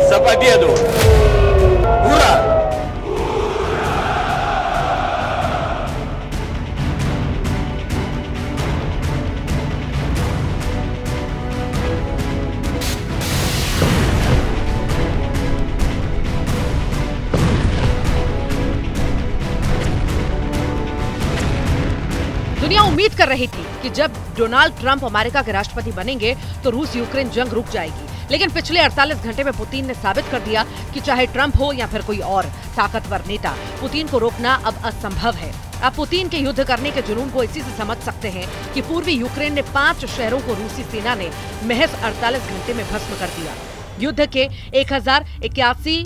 За победу! Ура! दुनिया उम्मीद कर रही थी कि जब डोनाल्ड ट्रंप अमेरिका के राष्ट्रपति बनेंगे तो रूस यूक्रेन जंग रुक जाएगी, लेकिन पिछले 48 घंटे में पुतिन ने साबित कर दिया कि चाहे ट्रंप हो या फिर कोई और ताकतवर नेता, पुतिन को रोकना अब असंभव है। अब पुतिन के युद्ध करने के जुनून को इसी से समझ सकते हैं कि पूर्वी यूक्रेन ने 5 शहरों को रूसी सेना ने महज 48 घंटे में भस्म कर दिया। युद्ध के 1081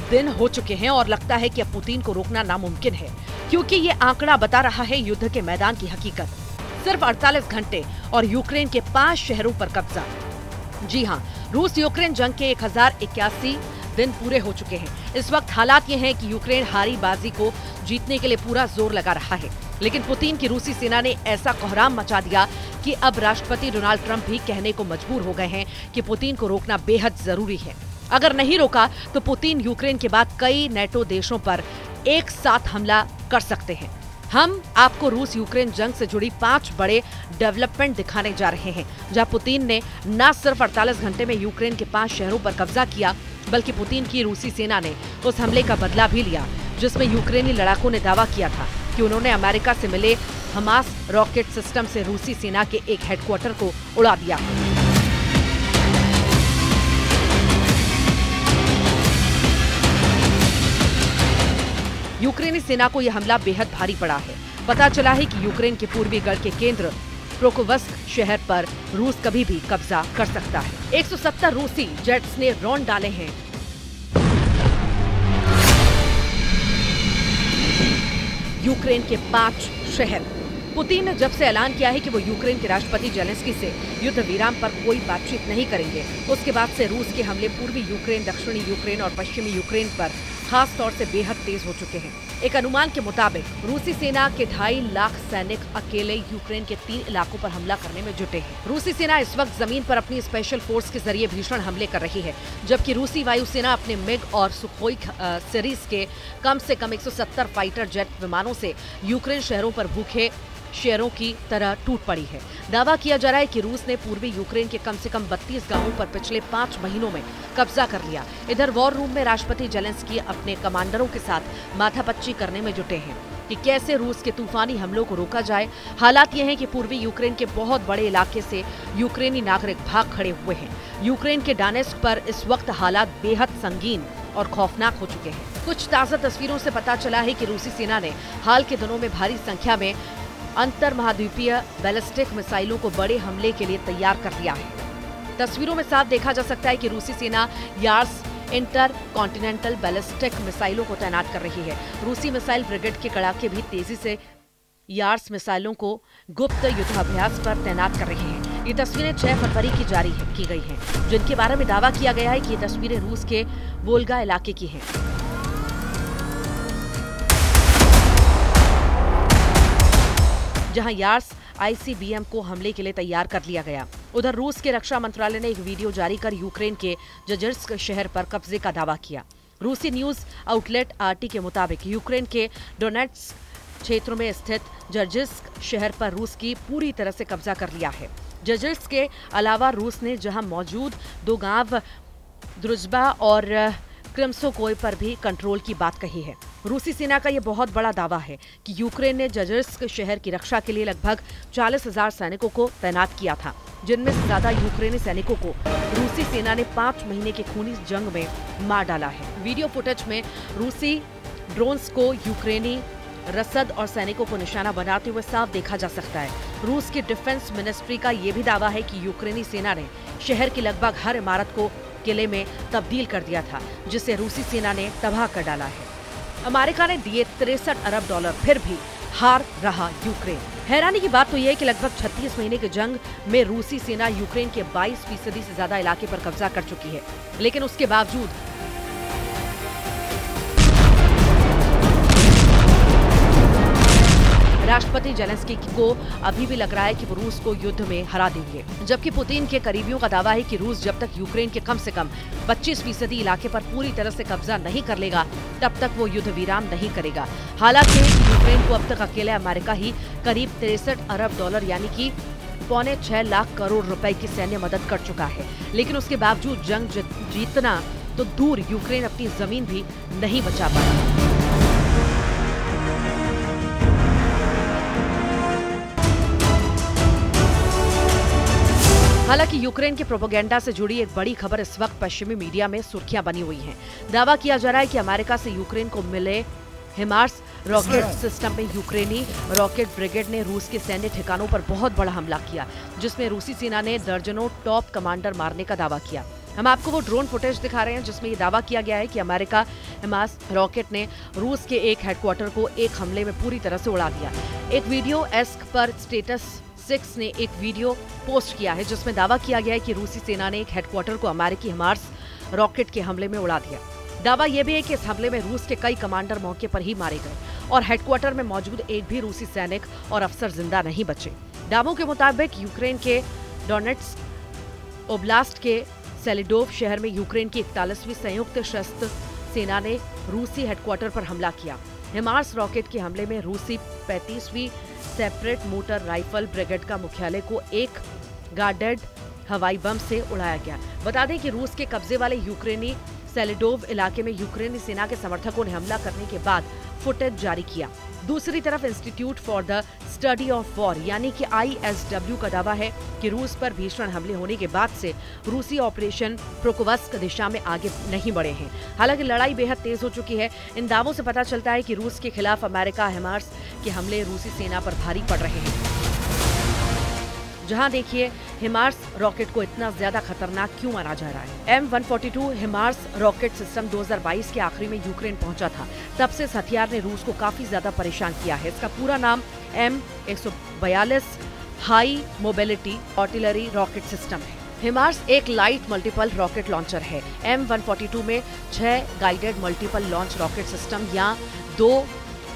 दिन हो चुके हैं और लगता है कि अब पुतिन को रोकना नामुमकिन है, क्योंकि ये आंकड़ा बता रहा है युद्ध के मैदान की हकीकत। सिर्फ 48 घंटे और यूक्रेन के 5 शहरों पर कब्जा। जी हाँ, रूस यूक्रेन जंग के 1081 दिन पूरे हो चुके हैं। इस वक्त हालात ये हैं कि यूक्रेन हारी बाजी को जीतने के लिए पूरा जोर लगा रहा है, लेकिन पुतिन की रूसी सेना ने ऐसा कोहराम मचा दिया कि अब राष्ट्रपति डोनाल्ड ट्रंप भी कहने को मजबूर हो गए हैं कि पुतिन को रोकना बेहद जरूरी है। अगर नहीं रोका तो पुतिन यूक्रेन के बाद कई नेटो देशों पर एक साथ हमला कर सकते हैं। हम आपको रूस यूक्रेन जंग से जुड़ी 5 बड़े डेवलपमेंट दिखाने जा रहे हैं, जहां पुतिन ने न सिर्फ 48 घंटे में यूक्रेन के 5 शहरों पर कब्जा किया, बल्कि पुतिन की रूसी सेना ने उस हमले का बदला भी लिया जिसमें यूक्रेनी लड़ाकों ने दावा किया था कि उन्होंने अमेरिका से मिले हमास रॉकेट सिस्टम से रूसी सेना के एक हेडक्वार्टर को उड़ा दिया। यूक्रेनी सेना को यह हमला बेहद भारी पड़ा है। पता चला है कि यूक्रेन के पूर्वी गढ़ के केंद्र प्रोकोवस्क शहर पर रूस कभी भी कब्जा कर सकता है। 170 रूसी जेट्स ने रौंद डाले हैं यूक्रेन के 5 शहर। पुतिन ने जब से ऐलान किया है कि वो यूक्रेन के राष्ट्रपति जेलेंस्की से युद्ध विराम पर कोई बातचीत नहीं करेंगे, उसके बाद से रूस के हमले पूर्वी यूक्रेन, दक्षिणी यूक्रेन और पश्चिमी यूक्रेन पर खास तौर से बेहद तेज हो चुके हैं। एक अनुमान के मुताबिक रूसी सेना के 2.5 लाख सैनिक अकेले यूक्रेन के 3 इलाकों पर हमला करने में जुटे हैं। रूसी सेना इस वक्त जमीन पर अपनी स्पेशल फोर्स के जरिए भीषण हमले कर रही है, जबकि रूसी वायुसेना अपने मिग और सुखोई सीरीज के कम से कम 170 फाइटर जेट विमानों से यूक्रेन शहरों पर भूखे शेरों की तरह टूट पड़ी है। दावा किया जा रहा है कि रूस ने पूर्वी यूक्रेन के कम से कम 32 गांवों पर पिछले 5 महीनों में कब्जा कर लिया। इधर वॉर रूम में राष्ट्रपति जेलेंस्की अपने कमांडरों के साथ माथापच्ची करने में जुटे हैं कि कैसे रूस के तूफानी हमलों को रोका जाए। हालात ये हैं कि पूर्वी यूक्रेन के बहुत बड़े इलाके से यूक्रेनी नागरिक भाग खड़े हुए हैं। यूक्रेन के डोनेट्स्क पर इस वक्त हालात बेहद संगीन और खौफनाक हो चुके हैं। कुछ ताज़ा तस्वीरों से पता चला है कि रूसी सेना ने हाल के दिनों में भारी संख्या में अंतर महाद्वीपीय बैलिस्टिक मिसाइलों को बड़े हमले के लिए तैयार कर लिया है। तस्वीरों में साफ देखा जा सकता है कि रूसी सेना यार्स इंटर कॉन्टिनेंटल बैलिस्टिक मिसाइलों को तैनात कर रही है। रूसी मिसाइल ब्रिगेड के कड़ाके भी तेजी से यार्स मिसाइलों को गुप्त युद्धाभ्यास पर तैनात कर रहे हैं। ये तस्वीरें 6 फरवरी की जारी की गई हैं, जिनके बारे में दावा किया गया है कि ये तस्वीरें रूस के वोल्गा इलाके की हैं। जहां यार्स ICBM को हमले के लिए तैयार कर लिया गया। उधर रूस के रक्षा मंत्रालय ने एक वीडियो जारी कर यूक्रेन के जजर्स्क शहर पर कब्जे का दावा किया। रूसी न्यूज आउटलेट RT के मुताबिक यूक्रेन के डोनेट्स्क क्षेत्रों में स्थित जजर्स्क शहर पर रूस की पूरी तरह से कब्जा कर लिया है। जजर्स्क के अलावा रूस ने जहां मौजूद 2 गांव द्रुजबा और क्रिम्सोकोय पर भी कंट्रोल की बात कही है। रूसी सेना का यह बहुत बड़ा दावा है कि यूक्रेन ने जजर्स्क शहर की रक्षा के लिए लगभग 40,000 सैनिकों को तैनात किया था, जिनमें से ज्यादा यूक्रेनी सैनिकों को रूसी सेना ने 5 महीने के खूनी जंग में मार डाला है। वीडियो फुटेज में रूसी ड्रोन्स को यूक्रेनी रसद और सैनिकों को निशाना बनाते हुए साफ देखा जा सकता है। रूस की डिफेंस मिनिस्ट्री का यह भी दावा है कि यूक्रेनी सेना ने शहर की लगभग हर इमारत को किले में तब्दील कर दिया था, जिसे रूसी सेना ने तबाह कर डाला है। अमेरिका ने दिए $63 अरब, फिर भी हार रहा यूक्रेन। हैरानी की बात तो यह है कि लगभग 36 महीने के जंग में रूसी सेना यूक्रेन के 22% से ज्यादा इलाके पर कब्जा कर चुकी है, लेकिन उसके बावजूद राष्ट्रपति जेलेंस्की को अभी भी लग रहा है कि वो रूस को युद्ध में हरा देंगे, जबकि पुतिन के करीबियों का दावा है कि रूस जब तक यूक्रेन के कम से कम 25% इलाके पर पूरी तरह से कब्जा नहीं कर लेगा, तब तक वो युद्ध विराम नहीं करेगा। हालांकि यूक्रेन को अब तक अकेले अमेरिका ही करीब 63 अरब डॉलर यानी कि पौने 6 लाख करोड़ रुपए की सैन्य मदद कर चुका है, लेकिन उसके बावजूद जंग जीतना तो दूर यूक्रेन अपनी जमीन भी नहीं बचा पाया। हालांकि यूक्रेन के प्रोपेगेंडा से जुड़ी एक बड़ी खबर इस वक्त पश्चिमी मीडिया में सुर्खियां बनी हुई हैं। दावा किया जा रहा है कि अमेरिका से यूक्रेन को मिले हिमार्स रॉकेट सिस्टम में यूक्रेनी रॉकेट ब्रिगेड ने रूस के सैन्य ठिकानों पर बहुत बड़ा हमला किया, जिसमें रूसी सेना ने दर्जनों टॉप कमांडर मारने का दावा किया। हम आपको वो ड्रोन फुटेज दिखा रहे हैं जिसमें ये दावा किया गया है कि अमेरिका हिमार्स रॉकेट ने रूस के एक हेडक्वार्टर को एक हमले में पूरी तरह से उड़ा दिया। एक वीडियो एस्क पर स्टेटस 6 ने एक वीडियो पोस्ट किया है जिसमें दावा किया गया है कि रूसी सेना ने एक हेडक्वार्टर को अमेरिकी हिमार्स रॉकेट के हमले में उड़ा दिया। दावा यह भी है कि इस हमले में रूस के कई कमांडर मौके पर ही मारे गए और हेडक्वार्टर में मौजूद एक भी रूसी सैनिक और अफसर जिंदा नहीं बचे। दावों के मुताबिक यूक्रेन के डोनेट्स्क ओब्लास्ट के सेलिडोव शहर में यूक्रेन की 41वीं संयुक्त सशस्त्र सेना ने रूसी हेडक्वार्टर पर हमला किया। हिमार्स रॉकेट के हमले में रूसी 35वीं सेपरेट मोटर राइफल ब्रिगेड का मुख्यालय को एक गार्डेड हवाई बम से उड़ाया गया। बता दें कि रूस के कब्जे वाले यूक्रेनी सेलिडोव इलाके में यूक्रेनी सेना के समर्थकों ने हमला करने के बाद फुटेज जारी किया। दूसरी तरफ institute for the study of war यानी कि ISW का दावा है कि रूस पर भीषण हमले होने के बाद से रूसी ऑपरेशन प्रोकोवस्क दिशा में आगे नहीं बढ़े हैं। हालांकि लड़ाई बेहद तेज हो चुकी है। इन दावों से पता चलता है कि रूस के खिलाफ अमेरिका हिमार्स के हमले रूसी सेना पर भारी पड़ रहे हैं। जहां देखिए हिमार्स रॉकेट को इतना ज्यादा खतरनाक क्यों माना जा रहा है। M142 हिमार्स रॉकेट सिस्टम 2022 के आखिरी में यूक्रेन पहुंचा था। तब से इस हथियार ने रूस को काफी ज्यादा परेशान किया है। इसका पूरा नाम M142 high mobility artillery rocket system है। हिमार्स एक लाइट मल्टीपल रॉकेट लॉन्चर है। M142 में 6 guided multiple launch rocket system या 2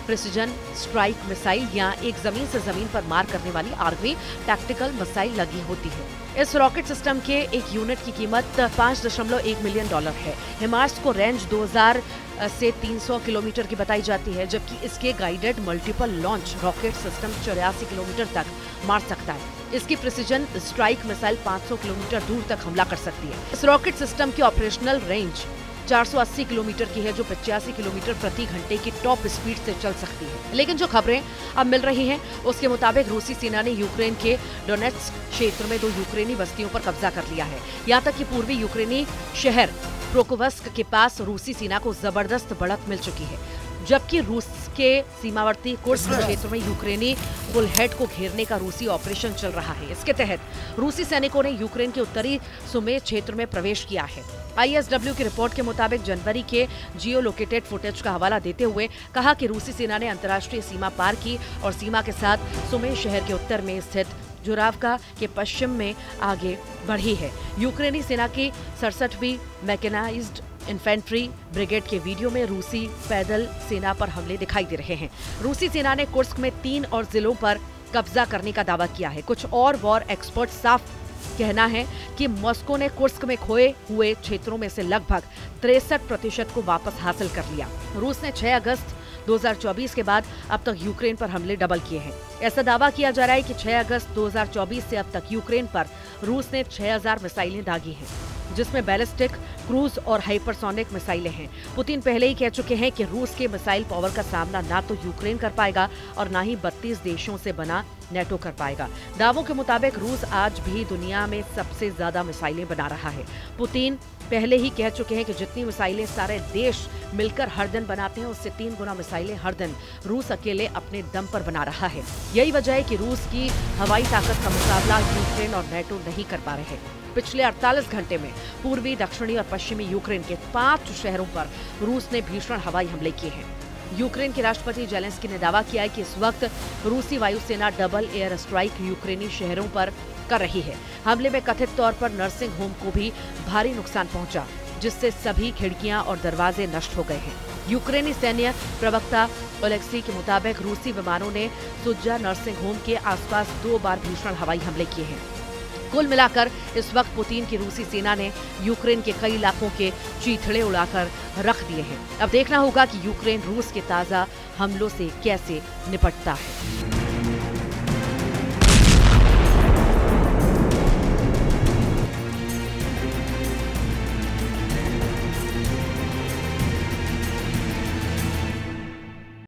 प्रिसिजन स्ट्राइक मिसाइल या एक जमीन से जमीन पर मार करने वाली आर्मी टैक्टिकल मिसाइल लगी होती है। इस रॉकेट सिस्टम के एक यूनिट की कीमत $5.1 मिलियन है। हिमार्स को रेंज 2000 से 300 किलोमीटर की बताई जाती है, जबकि इसके guided multiple launch rocket system 84 kilometre तक मार सकता है। इसकी प्रिसिजन स्ट्राइक मिसाइल 500 किलोमीटर दूर तक हमला कर सकती है। इस रॉकेट सिस्टम की ऑपरेशनल रेंज 480 किलोमीटर की है, जो 85 किलोमीटर प्रति घंटे की टॉप स्पीड से चल सकती है। लेकिन जो खबरें अब मिल रही हैं, उसके मुताबिक रूसी सेना ने यूक्रेन के डोनेट्स्क क्षेत्र में 2 यूक्रेनी बस्तियों पर कब्जा कर लिया है। यहाँ तक कि पूर्वी यूक्रेनी शहर प्रोकोवस्क के पास रूसी सेना को जबरदस्त बढ़त मिल चुकी है, जबकि रूस के सीमावर्ती कुर्स्क क्षेत्र में यूक्रेनी बुलहेड को घेरने का रूसी ऑपरेशन चल रहा है। इसके तहत रूसी सैनिकों ने यूक्रेन के उत्तरी सुमे क्षेत्र में प्रवेश किया है। ISW की रिपोर्ट के मुताबिक जनवरी के जियो लोकेटेड फुटेज का हवाला देते हुए कहा कि रूसी सेना ने अंतर्राष्ट्रीय सीमा पार की और सीमा के साथ सुमे शहर के उत्तर में स्थित जुरावका के पश्चिम में आगे बढ़ी है। यूक्रेनी सेना की 67वीं मैकेनाइज्ड इन्फेंट्री ब्रिगेड के वीडियो में रूसी पैदल सेना पर हमले दिखाई दे रहे हैं। रूसी सेना ने कुर्स्क में 3 और जिलों पर कब्जा करने का दावा किया है। कुछ और वॉर एक्सपर्ट साफ कहना है कि मॉस्को ने कुर्स्क में खोए हुए क्षेत्रों में से लगभग 63% को वापस हासिल कर लिया। रूस ने 6 अगस्त 2024 के बाद अब तक यूक्रेन पर हमले डबल किए हैं। ऐसा दावा किया जा रहा है कि 6 अगस्त 2024 से अब तक यूक्रेन पर रूस ने 6000 मिसाइलें दागी हैं, जिसमें बैलिस्टिक, क्रूज और हाइपरसोनिक मिसाइलें हैं। पुतिन पहले ही कह चुके हैं कि रूस के मिसाइल पावर का सामना ना तो यूक्रेन कर पाएगा और ना ही 32 देशों से बना नेटो कर पाएगा। दावों के मुताबिक रूस आज भी दुनिया में सबसे ज्यादा मिसाइलें बना रहा है। पुतिन पहले ही कह चुके हैं कि जितनी मिसाइलें सारे देश मिलकर हर दिन बनाते हैं, उससे 3 गुना मिसाइलें हर दिन रूस अकेले अपने दम पर बना रहा है। यही वजह है कि रूस की हवाई ताकत का मुकाबला यूक्रेन और नेटो नहीं कर पा रहे। पिछले 48 घंटे में पूर्वी, दक्षिणी और पश्चिमी यूक्रेन के 5 शहरों पर रूस ने भीषण हवाई हमले किए हैं। यूक्रेन के राष्ट्रपति जेलेंस्की ने दावा किया है कि इस वक्त रूसी वायुसेना डबल एयर स्ट्राइक यूक्रेनी शहरों पर कर रही है। हमले में कथित तौर पर नर्सिंग होम को भी भारी नुकसान पहुंचा। जिससे सभी खिड़कियां और दरवाजे नष्ट हो गए हैं। यूक्रेनी सैन्य प्रवक्ता ओलेक्सी के मुताबिक रूसी विमानों ने सुज्जा नर्सिंग होम के आसपास 2 बार भीषण हवाई हमले किए हैं। कुल मिलाकर इस वक्त पुतिन की रूसी सेना ने यूक्रेन के कई इलाकों के चीथड़े उड़ाकर रख दिए हैं। अब देखना होगा कि यूक्रेन रूस के ताजा हमलों से कैसे निपटता है।